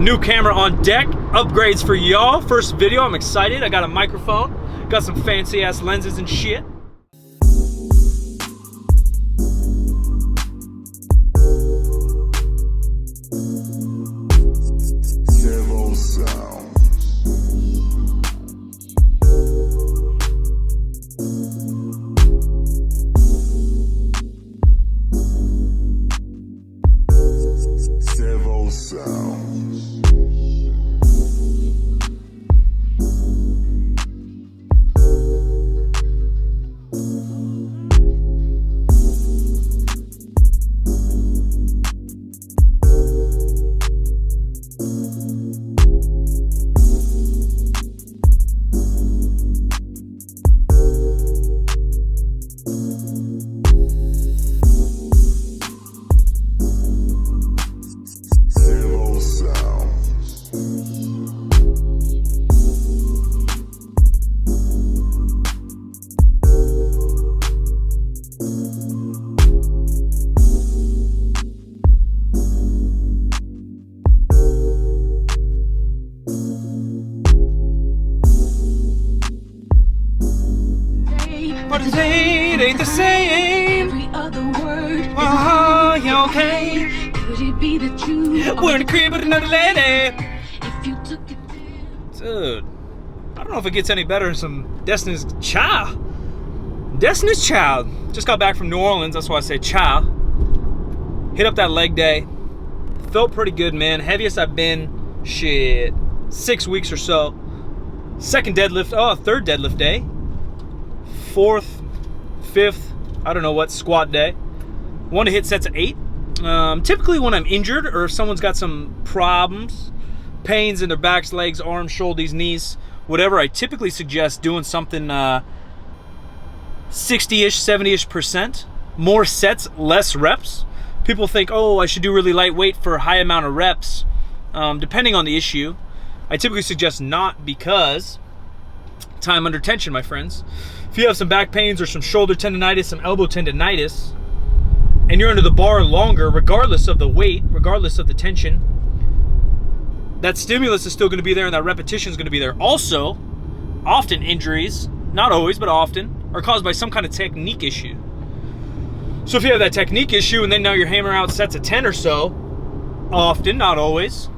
New camera on deck, upgrades for y'all. First video, I'm excited. I got a microphone, got some fancy ass lenses and shit. But it ain't the same. Every other word. You okay? Could it be that you We're in the crib with another lady. If you took it there. Dude, I don't know if it gets any better than some Destiny's Child. Destiny's Child. Just got back from New Orleans, that's why I say child. Hit up that leg day. Felt pretty good, man. Heaviest I've been, shit, 6 weeks or so. Second deadlift, third deadlift day. Fourth, fifth, I don't know what, squat day. Want to hit sets of 8. Typically when I'm injured or if someone's got some problems, pains in their backs, legs, arms, shoulders, knees, whatever, I typically suggest doing something 60-ish, 70-ish%. More sets, less reps. People think, oh, I should do really lightweight for a high amount of reps. Depending on the issue, I typically suggest not, because time under tension, my friends. If you have some back pains or some shoulder tendonitis, some elbow tendonitis, and you're under the bar longer, regardless of the weight, regardless of the tension, that stimulus is still going to be there and that repetition is going to be there. Also, often injuries, not always, but often, are caused by some kind of technique issue. So if you have that technique issue and then now you're hammering out sets of 10 or so, often, not always,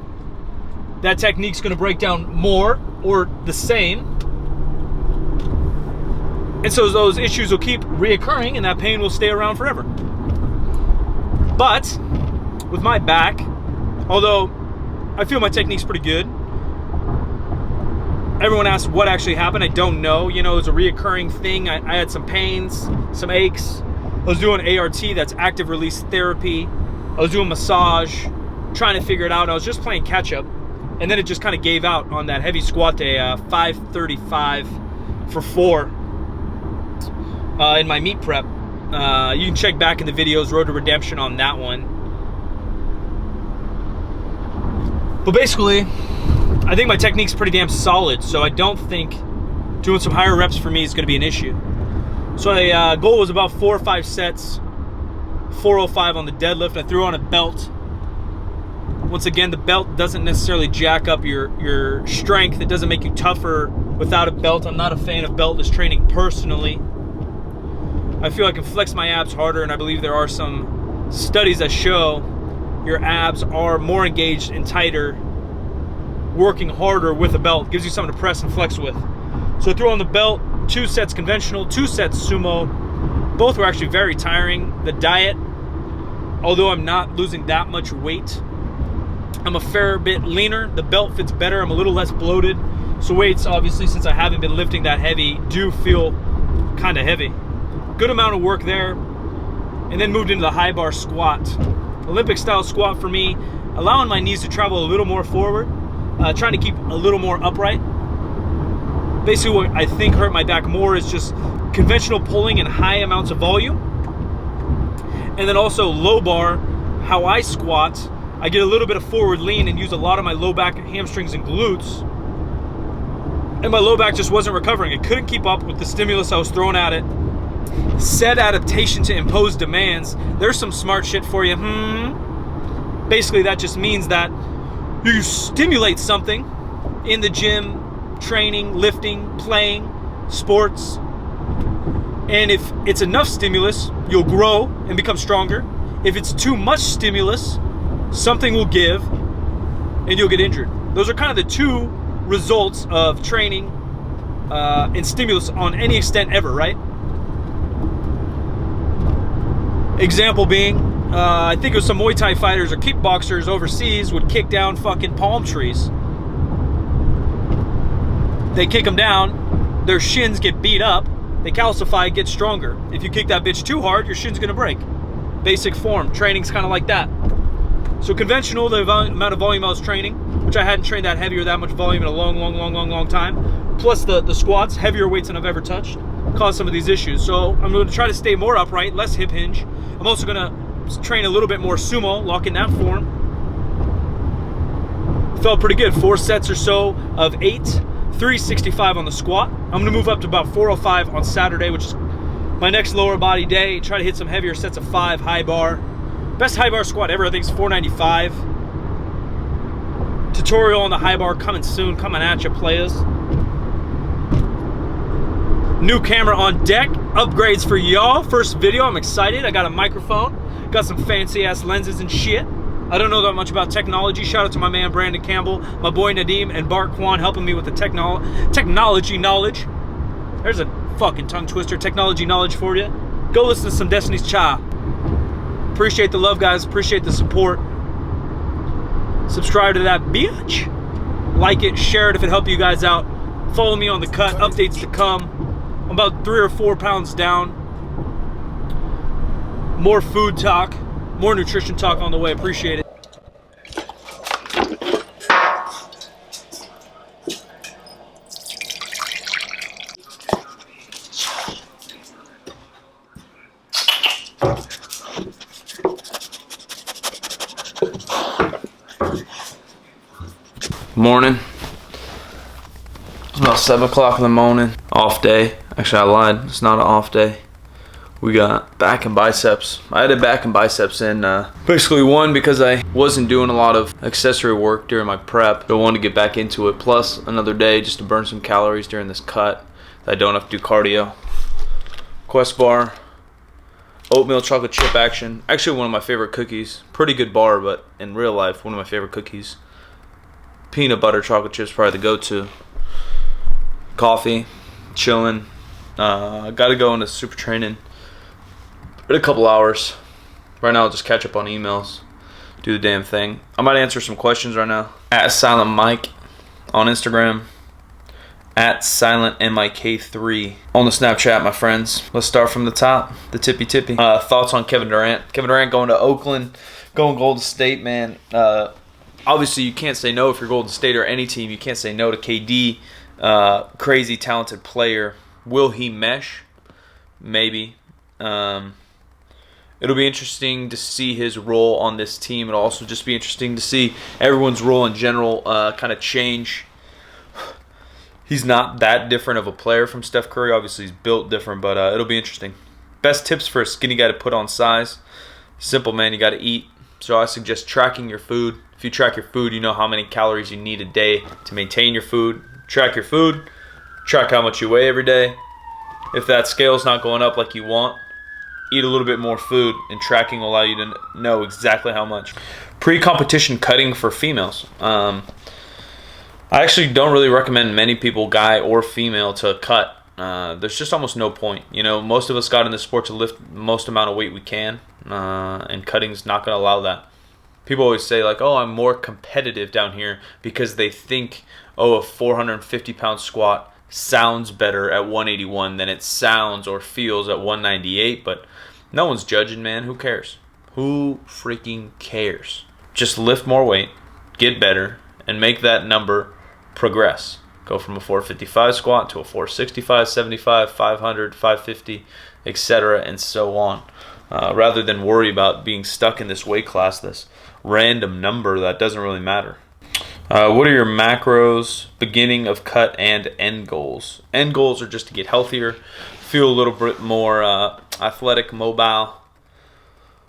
that technique's going to break down more or the same. And so those issues will keep reoccurring and that pain will stay around forever. But with my back, although I feel my technique's pretty good, everyone asks what actually happened. I don't know. You know, it was a reoccurring thing. I had some pains, some aches. I was doing ART, that's active release therapy. I was doing massage, trying to figure it out. I was just playing catch up. And then it just kind of gave out on that heavy squat day, 535 for 4. In my meet prep. You can check back in the videos, Road to Redemption, on that one. But basically, I think my technique's pretty damn solid, so I don't think doing some higher reps for me is going to be an issue. So my goal was about 4 or 5 sets, 405 on the deadlift. I threw on a belt. Once again, the belt doesn't necessarily jack up your strength. It doesn't make you tougher without a belt. I'm not a fan of beltless training personally. I feel I can flex my abs harder, and I believe there are some studies that show your abs are more engaged and tighter working harder with a belt. It gives you something to press and flex with. So I threw on the belt, 2 sets conventional, 2 sets sumo. Both were actually very tiring. The diet, although I'm not losing that much weight, I'm a fair bit leaner. The belt fits better. I'm a little less bloated. So weights, obviously, since I haven't been lifting that heavy, do feel kind of heavy. Good amount of work there. And then moved into the high bar squat. Olympic style squat for me, allowing my knees to travel a little more forward, trying to keep a little more upright. Basically what I think hurt my back more is just conventional pulling and high amounts of volume. And then also low bar, how I squat, I get a little bit of forward lean and use a lot of my low back, hamstrings, and glutes. And my low back just wasn't recovering. It couldn't keep up with the stimulus I was throwing at it. Said adaptation to impose demands. There's some smart shit for you. Basically, that just means that You stimulate something in the gym, training, lifting, playing, sports. And if it's enough stimulus, you'll grow and become stronger. If it's too much stimulus, something will give and you'll get injured. Those are kind of the two results of training and stimulus on any extent ever, right? Example being, I think it was some Muay Thai fighters or kickboxers overseas would kick down fucking palm trees. They kick them down, their shins get beat up, they calcify, get stronger. If you kick that bitch too hard, your shin's gonna break. Basic form, training's kind of like that. So conventional, the amount of volume I was training, which I hadn't trained that heavy or that much volume in a long time, plus the squats, heavier weights than I've ever touched, caused some of these issues. So I'm going to try to stay more upright, less hip hinge. I'm also going to train a little bit more sumo, lock in that form. Felt pretty good, 4 sets or so of 8, 365 on the squat. I'm going to move up to about 405 on Saturday, which is my next lower body day. Try to hit some heavier sets of 5 high bar. Best high bar squat ever, I think, is 495. Tutorial on the high bar coming soon, coming at you, players. New camera on deck, upgrades for y'all. First video, I'm excited. I got a microphone, got some fancy ass lenses and shit. I don't know that much about technology. Shout out to my man Brandon Campbell, my boy Nadim, and Bart Kwan helping me with the technology knowledge. There's a fucking tongue twister, technology knowledge for you. Go listen to some Destiny's Child. Appreciate the love, guys. Appreciate the support. Subscribe to that bitch. Like it, share it if it helped you guys out. Follow me on the cut. Updates to come. I'm about 3 or 4 pounds down. More food talk. More nutrition talk on the way. Appreciate it. Morning. It's about 7 o'clock in the morning. Off day. Actually, I lied. It's not an off day. We got back and biceps. I added back and biceps in basically one because I wasn't doing a lot of accessory work during my prep. I wanted to get back into it. Plus another day just to burn some calories during this cut. That I don't have to do cardio. Quest bar. Oatmeal chocolate chip action. Actually one of my favorite cookies. Pretty good bar, but in real life, one of my favorite cookies. Peanut butter chocolate chips, probably the go-to. Coffee, chilling. Gotta go into super training in a couple hours. Right now I'll just catch up on emails, do the damn thing. I might answer some questions right now. At Silent Mike on Instagram. At Silent MIK3 on the Snapchat, my friends. Let's start from the top, the tippy. Thoughts on Kevin Durant. Kevin Durant going to Oakland, going Golden State, man. Obviously, you can't say no if you're Golden State or any team. You can't say no to KD. Crazy talented player. Will he mesh? Maybe. It'll be interesting to see his role on this team. It'll also just be interesting to see everyone's role in general kind of change. He's not that different of a player from Steph Curry. Obviously, he's built different, but it'll be interesting. Best tips for a skinny guy to put on size. Simple, man. You got to eat. So I suggest tracking your food. If you track your food, you know how many calories you need a day to maintain your food. Track your food. Track how much you weigh every day. If that scale's not going up like you want, eat a little bit more food, and tracking will allow you to know exactly how much. Pre-competition cutting for females. I actually don't really recommend many people, guy or female, to cut. There's just almost no point. You know, most of us got in this sport to lift the most amount of weight we can, and cutting's not going to allow that. People always say, like, oh, I'm more competitive down here because they think, oh, a 450-pound squat sounds better at 181 than it sounds or feels at 198, but no one's judging, man. Who cares? Who freaking cares? Just lift more weight, get better, and make that number progress. Go from a 455 squat to a 465, 75, 500, 550, etc., and so on. Rather than worry about being stuck in this weight class, this random number that doesn't really matter. What are your macros, beginning of cut, and end goals? End goals are just to get healthier, feel a little bit more athletic, mobile,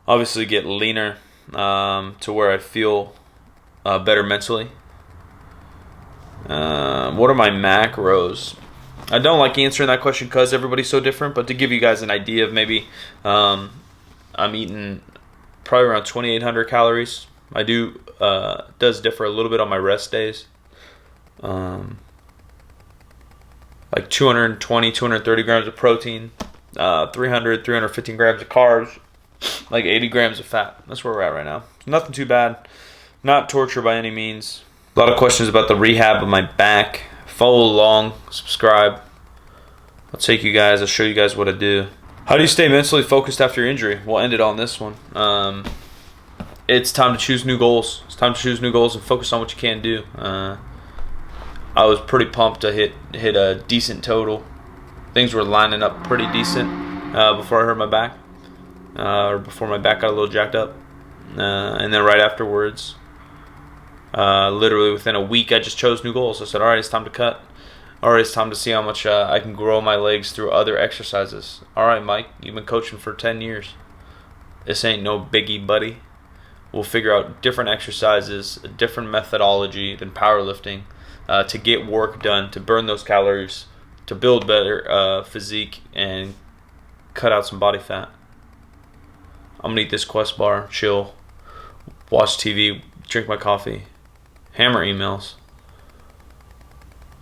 obviously get leaner to where I feel better mentally. What are my macros? I don't like answering that question because everybody's so different, but to give you guys an idea of maybe I'm eating probably around 2,800 calories. I do does differ a little bit on my rest days. Like 220, 230 grams of protein, 300, 315 grams of carbs, like 80 grams of fat. That's where we're at right now. Nothing too bad. Not torture by any means. A lot of questions about the rehab of my back. Follow along, subscribe. I'll take you guys, I'll show you guys what I do. How do you stay mentally focused after your injury? We'll end it on this one. It's time to choose new goals. It's time to choose new goals and focus on what you can do. I was pretty pumped to hit a decent total. Things were lining up pretty decent before I hurt my back, or before my back got a little jacked up. And then right afterwards, literally within a week, I just chose new goals. I said, all right, it's time to cut. All right, it's time to see how much I can grow my legs through other exercises. All right, Mike, you've been coaching for 10 years. This ain't no biggie, buddy. We'll figure out different exercises, a different methodology than powerlifting to get work done, to burn those calories, to build better physique, and cut out some body fat. I'm going to eat this Quest bar, chill, watch TV, drink my coffee, hammer emails,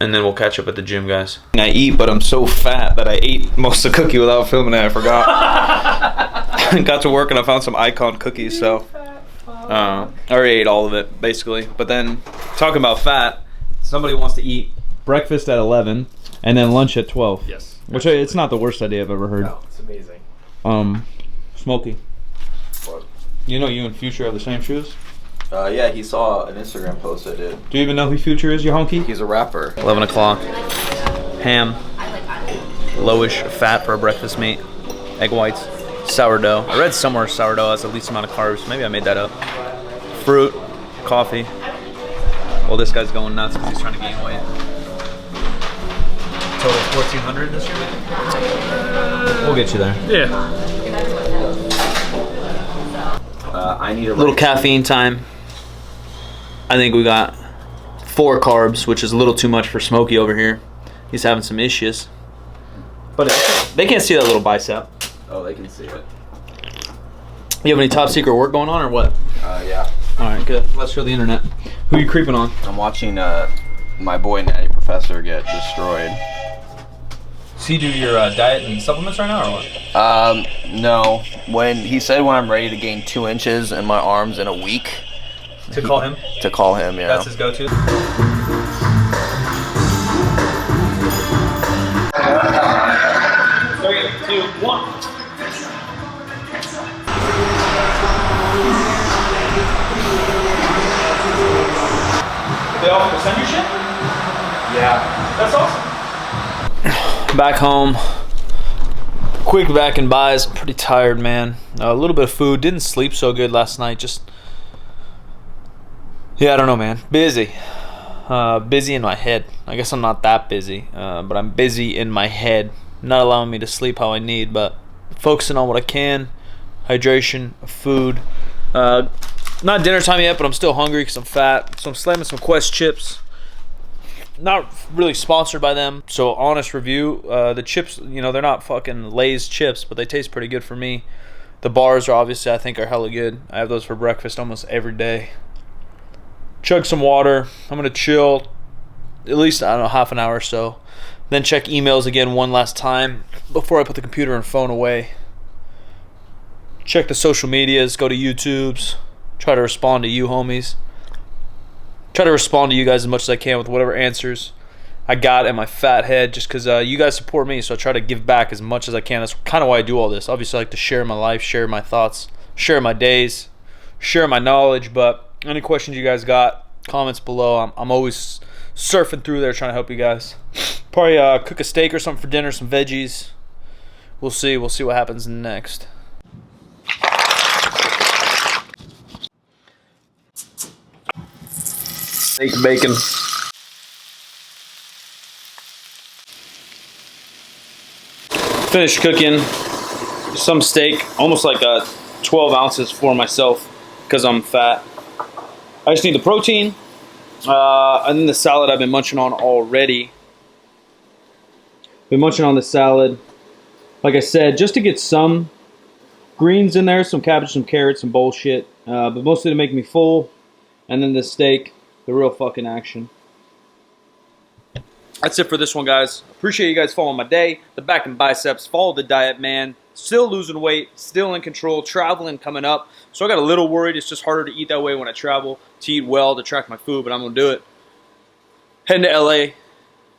and then we'll catch up at the gym, guys. I eat, but I'm so fat that I ate most of the cookie without filming it. I forgot. I got to work and I found some Icon cookies, so I already ate all of it, basically. But then, talking about fat, somebody wants to eat breakfast at 11 and then lunch at 12. Yes. Which it's not the worst idea I've ever heard. No, it's amazing. Smokey. What? You know you and Future have the same shoes? Yeah, he saw an Instagram post I did. Do you even know who Future is, your honky? He's a rapper. 11 o'clock. Ham. Lowish fat for a breakfast meat. Egg whites. Sourdough. I read somewhere sourdough has the least amount of carbs. Maybe I made that up. Fruit. Coffee. Well, this guy's going nuts because he's trying to gain weight. Total 1,400 this year? We'll get you there. Yeah. I need a Little caffeine time. I think we got 4 carbs, which is a little too much for Smokey over here. He's having some issues. But they can't see that little bicep. Oh, they can see it. You have any top secret work going on or what? Yeah. Alright, good. Let's show the internet. Who are you creeping on? I'm watching my boy Natty Professor get destroyed. So you do your diet and supplements right now or what? No. When he said when I'm ready to gain 2 inches in my arms in a week. To call him? To call him, yeah. That's his go-to? 3, 2, 1. They all send you shit? Yeah. That's awesome. Back home. Quick back and buys. I'm pretty tired, man. A little bit of food. Didn't sleep so good last night. Just, yeah, I don't know, man. Busy. Busy in my head. I guess I'm not that busy, but I'm busy in my head. Not allowing me to sleep how I need, but focusing on what I can. Hydration, food. Not dinner time yet, but I'm still hungry because I'm fat. So I'm slamming some Quest chips. Not really sponsored by them, so honest review. The chips, you know, they're not fucking Lay's chips, but they taste pretty good for me. The bars are obviously, I think, are hella good. I have those for breakfast almost every day. Chug some water. I'm gonna chill at least, I don't know, half an hour or so. Then check emails again one last time before I put the computer and phone away. Check the social medias, go to YouTubes, try to respond to you homies. Try to respond to you guys as much as I can with whatever answers I got in my fat head, just because you guys support me, so I try to give back as much as I can. That's kind of why I do all this. Obviously, I like to share my life, share my thoughts, share my days, share my knowledge, but any questions you guys got, comments below. I'm always surfing through there trying to help you guys. Probably cook a steak or something for dinner, some veggies. We'll see what happens next. Steak bacon. Finished cooking some steak, almost like 12 ounces for myself because I'm fat. I just need the protein. And then the salad I've been munching on already. Been munching on the salad. Like I said, just to get some greens in there, some cabbage, some carrots, some bullshit. But mostly to make me full. And then the steak, the real fucking action. That's it for this one, guys. Appreciate you guys following my day. The back and biceps. Follow the diet, man. Still losing weight. Still in control. Traveling coming up. So I got a little worried. It's just harder to eat that way when I travel. To eat well, to track my food. But I'm going to do it. Heading to LA.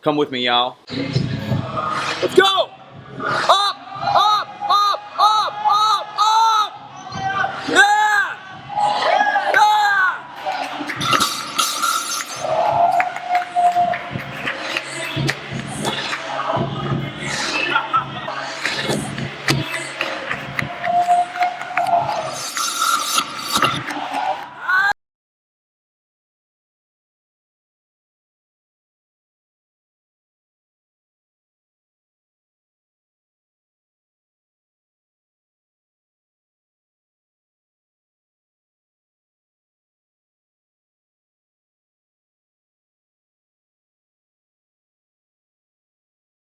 Come with me, y'all. Let's go!